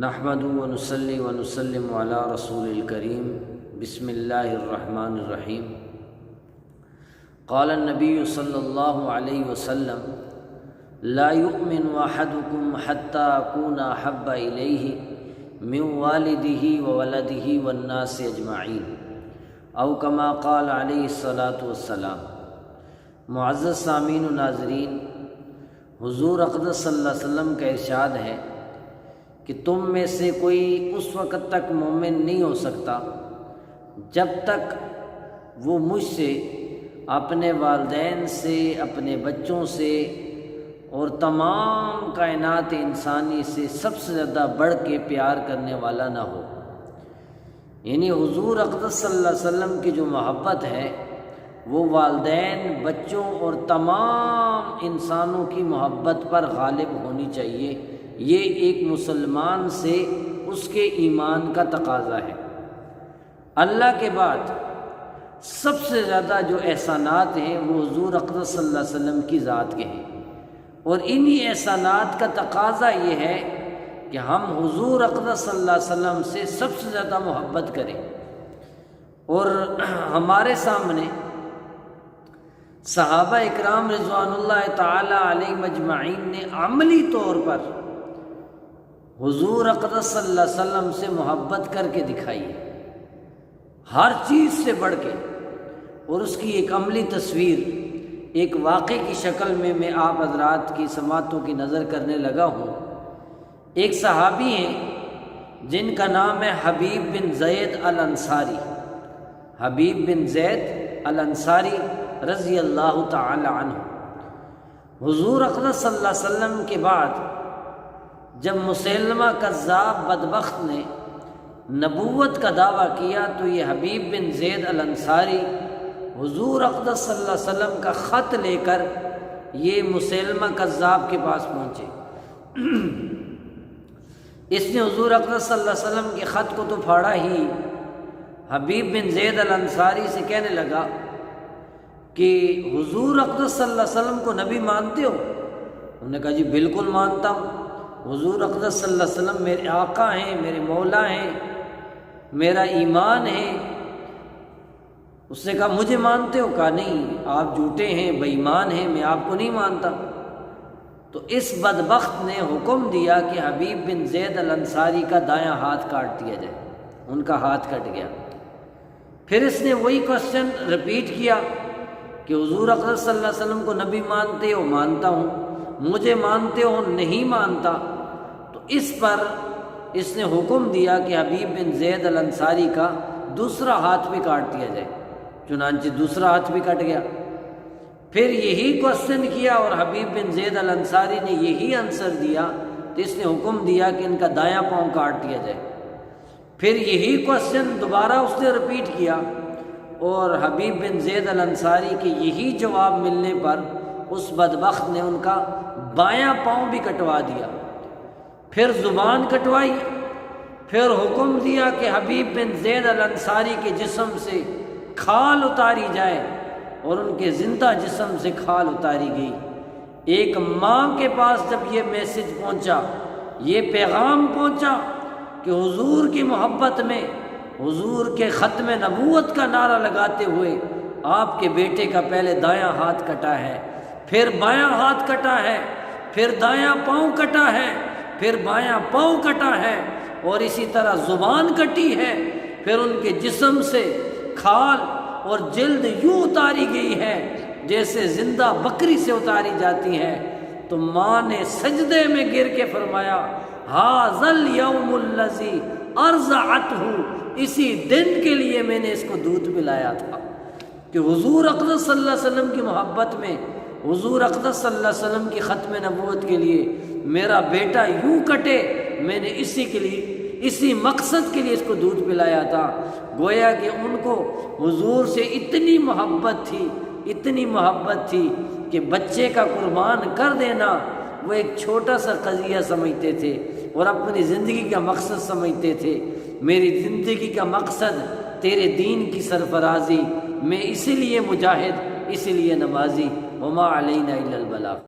نحمدہ ونصلی ونسلم علی رسول الکریم بسم اللہ الرحمن الرحیم قال النبی صلی اللہ علیہ وسلم لا یؤمن احدکم حتی اکون احب الیہ من والدہ وولدہ والناس اجمعین او کما قال علیہ الصلاۃ والسلام۔ معزز سامعین و ناظرین، حضور اقدس صلی اللہ علیہ وسلم کا ارشاد ہے کہ تم میں سے کوئی اس وقت تک مومن نہیں ہو سکتا جب تک وہ مجھ سے، اپنے والدین سے، اپنے بچوں سے اور تمام کائنات انسانی سے سب سے زیادہ بڑھ کے پیار کرنے والا نہ ہو۔ یعنی حضور اقدس صلی اللہ علیہ وسلم کی جو محبت ہے وہ والدین، بچوں اور تمام انسانوں کی محبت پر غالب ہونی چاہیے۔ یہ ایک مسلمان سے اس کے ایمان کا تقاضا ہے۔ اللہ کے بعد سب سے زیادہ جو احسانات ہیں وہ حضور اقدس صلی اللہ علیہ وسلم کی ذات کے ہیں، اور انہی احسانات کا تقاضا یہ ہے کہ ہم حضور اقدس صلی اللہ علیہ وسلم سے سب سے زیادہ محبت کریں۔ اور ہمارے سامنے صحابہ اکرام رضوان اللہ تعالی علیہم اجمعین نے عملی طور پر حضور اقدس صلی اللہ علیہ وسلم سے محبت کر کے دکھائی ہے، ہر چیز سے بڑھ کے۔ اور اس کی ایک عملی تصویر ایک واقعے کی شکل میں آپ حضرات کی سماعتوں کی نظر کرنے لگا ہوں۔ ایک صحابی ہیں جن کا نام ہے حبیب بن زید الانصاری، حبیب بن زید الانصاری رضی اللہ تعالی عنہ۔ حضور اقدس صلی اللہ علیہ وسلم کے بعد جب مسیلمہ کذاب بدبخت نے نبوت کا دعویٰ کیا تو یہ حبیب بن زید الانصاری حضور اقدس صلی اللہ علیہ وسلم کا خط لے کر یہ مسیلمہ کذاب کے پاس پہنچے۔ اس نے حضور اقدس صلی اللہ علیہ وسلم کے خط کو تو پھاڑا ہی، حبیب بن زید الانصاری سے کہنے لگا کہ حضور اقدس صلی اللہ علیہ وسلم کو نبی مانتے ہو؟ انہوں نے کہا جی بالکل مانتا ہوں، حضور اقدس صلی اللہ علیہ وسلم میرے آقا ہیں، میرے مولا ہیں، میرا ایمان ہے۔ اس نے کہا مجھے مانتے ہو؟ کہا نہیں، آپ جھوٹے ہیں، بے ایمان ہیں، میں آپ کو نہیں مانتا۔ تو اس بدبخت نے حکم دیا کہ حبیب بن زید الانصاری کا دایاں ہاتھ کاٹ دیا جائے۔ ان کا ہاتھ کٹ گیا۔ پھر اس نے وہی کوشچن رپیٹ کیا کہ حضور اقدس صلی اللہ علیہ وسلم کو نبی مانتے ہو؟ مانتا ہوں۔ مجھے مانتے ہو؟ نہیں مانتا۔ تو اس پر اس نے حکم دیا کہ حبیب بن زید الانصاری کا دوسرا ہاتھ بھی کاٹ دیا جائے۔ چنانچہ دوسرا ہاتھ بھی کٹ گیا۔ پھر یہی کوشچن کیا اور حبیب بن زید الانصاری نے یہی آنسر دیا تو اس نے حکم دیا کہ ان کا دایاں پاؤں کاٹ دیا جائے۔ پھر یہی کوشچن دوبارہ اس نے رپیٹ کیا اور حبیب بن زید الانصاری کے یہی جواب ملنے پر اس بدبخت نے ان کا بایاں پاؤں بھی کٹوا دیا۔ پھر زبان کٹوائی۔ پھر حکم دیا کہ حبیب بن زید الانصاری کے جسم سے کھال اتاری جائے، اور ان کے زندہ جسم سے کھال اتاری گئی۔ ایک ماں کے پاس جب یہ میسج پہنچا، یہ پیغام پہنچا کہ حضور کی محبت میں حضور کے ختم نبوت کا نعرہ لگاتے ہوئے آپ کے بیٹے کا پہلے دایاں ہاتھ کٹا ہے، پھر بایاں ہاتھ کٹا ہے، پھر دایاں پاؤں کٹا ہے، پھر بایاں پاؤں کٹا ہے، اور اسی طرح زبان کٹی ہے، پھر ان کے جسم سے کھال اور جلد یوں اتاری گئی ہے جیسے زندہ بکری سے اتاری جاتی ہے۔ تو ماں نے سجدے میں گر کے فرمایا ھذا الیوم الذی ارضعتہ، اسی دن کے لیے میں نے اس کو دودھ پلایا تھا کہ حضور اقدس صلی اللہ علیہ وسلم کی محبت میں، حضور اقدس صلی اللہ علیہ وسلم کی ختم نبوت کے لیے میرا بیٹا یوں کٹے، میں نے اسی کے لیے، اسی مقصد کے لیے اس کو دودھ پلایا تھا۔ گویا کہ ان کو حضور سے اتنی محبت تھی، اتنی محبت تھی کہ بچے کا قربان کر دینا وہ ایک چھوٹا سا قضیہ سمجھتے تھے اور اپنی زندگی کا مقصد سمجھتے تھے۔ میری زندگی کا مقصد تیرے دین کی سرفرازی، میں اسی لیے مجاہد، اسی لیے نمازی، وما علینا الا البلاغ۔